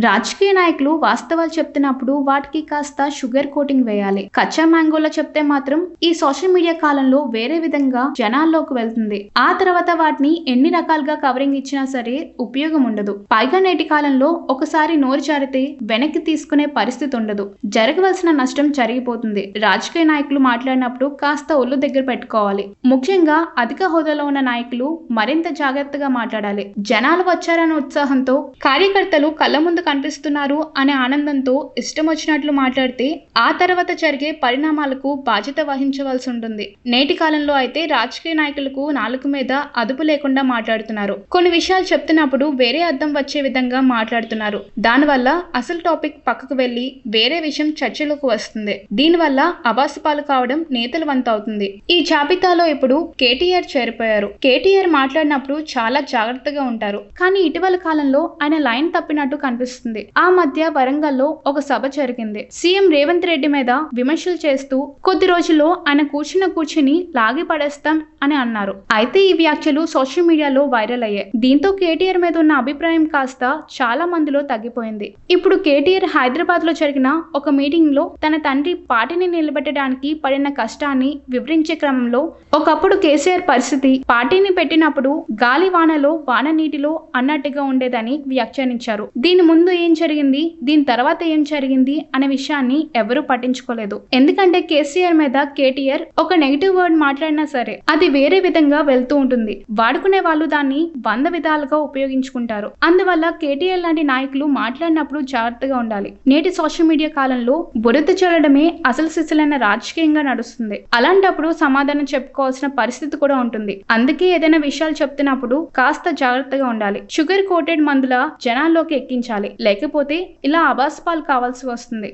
రాజకీయ నాయకులు వాస్తవాలు చెప్తున్నప్పుడు వాటికి కాస్త షుగర్ కోటింగ్ వేయాలి. కచ్చా మ్యాంగోలో చెప్తే మాత్రం ఈ సోషల్ మీడియా కాలంలో వేరే విధంగా జనాల్లోకి వెళ్తుంది. ఆ తర్వాత వాటిని ఎన్ని రకాలుగా కవరింగ్ ఇచ్చినా సరే ఉపయోగం ఉండదు. పైగా నేటి కాలంలో ఒకసారి నోరు జారితే వెనక్కి తీసుకునే పరిస్థితి ఉండదు. జరగవలసిన నష్టం జరిగిపోతుంది. రాజకీయ నాయకులు మాట్లాడినప్పుడు కాస్త ఒళ్ళు దగ్గర పెట్టుకోవాలి. ముఖ్యంగా అధిక హోదాలో ఉన్న నాయకులు మరింత జాగ్రత్తగా మాట్లాడాలి. జనాలు వచ్చారన్న ఉత్సాహంతో, కార్యకర్తలు కళ్ళ ముందు కనిపిస్తున్నారు అనే ఆనందంతో ఇష్టం వచ్చినట్లు మాట్లాడితే ఆ తర్వాత జరిగే పరిణామాలకు బాధ్యత వహించవలసి ఉంటుంది. నేటి కాలంలో అయితే రాజకీయ నాయకులకు నాలుక మీద అదుపు లేకుండా మాట్లాడుతున్నారు. కొన్ని విషయాలు చెప్తున్నప్పుడు వేరే అర్థం వచ్చే విధంగా మాట్లాడుతున్నారు. దానివల్ల అసలు టాపిక్ పక్కకు వెళ్లి వేరే విషయం చర్చలోకి వస్తుంది. దీనివల్ల అబాసుపాలు కావడం నేతల వంతు అవుతుంది. ఈ జాబితాలో ఇప్పుడు కేటీఆర్ చేరిపోయారు. కేటీఆర్ మాట్లాడినప్పుడు చాలా జాగ్రత్తగా ఉంటారు. కానీ ఇటీవల కాలంలో ఆయన లైన్ తప్పినట్టు కనిపిస్తుంది. ఆ మధ్య వరంగల్లో ఒక సభ జరిగింది. సీఎం రేవంత్ రెడ్డి మీద విమర్శలు చేస్తూ కొద్ది రోజుల్లో ఆయన కూర్చుని లాగి పడేస్తాం అని అన్నారు. అయితే ఈ వ్యాఖ్యలు సోషల్ మీడియాలో వైరల్ అయ్యాయి. దీంతో కేటీఆర్ మీద ఉన్న అభిప్రాయం కాస్త చాలా మందిలో తగ్గిపోయింది. ఇప్పుడు కేటీఆర్ హైదరాబాద్ లో జరిగిన ఒక మీటింగ్ లో తన తండ్రి పార్టీని నిలబెట్టడానికి పడిన కష్టాన్ని వివరించే క్రమంలో ఒకప్పుడు కేసీఆర్ పరిస్థితి పార్టీని పెట్టినప్పుడు గాలి వానలో వాన నీటిలో అన్నట్టుగా ఉండేదని వ్యాఖ్యానించారు. దీని ముందు ఏం జరిగింది, దీని తర్వాత ఏం జరిగింది అనే విషయాన్ని ఎవరూ పట్టించుకోలేదు. ఎందుకంటే కేసీఆర్ మీద కేటీఆర్ ఒక నెగిటివ్ వర్డ్ మాట్లాడినా సరే అది వేరే విధంగా వెళ్తూ ఉంటుంది. వాడుకునే వాళ్ళు దాన్ని 100 విధాలుగా ఉపయోగించుకుంటారు. అందువల్ల కేటీఆర్ లాంటి నాయకులు మాట్లాడినప్పుడు జాగ్రత్తగా ఉండాలి. నేటి సోషల్ మీడియా కాలంలో బురద చల్లడమే అసలు సిసలైన రాజకీయంగా నడుస్తుంది. అలాంటప్పుడు సమాధానం చెప్పుకోవాల్సిన పరిస్థితి కూడా ఉంటుంది. అందుకే ఏదైనా విషయాలు చెప్తున్నప్పుడు కాస్త జాగ్రత్తగా ఉండాలి. షుగర్ కోటెడ్ మందుల జనాల్లోకి ఎక్కించాలి. లేకపోతే ఇలా అబాస్పాలు కావాల్సి వస్తుంది.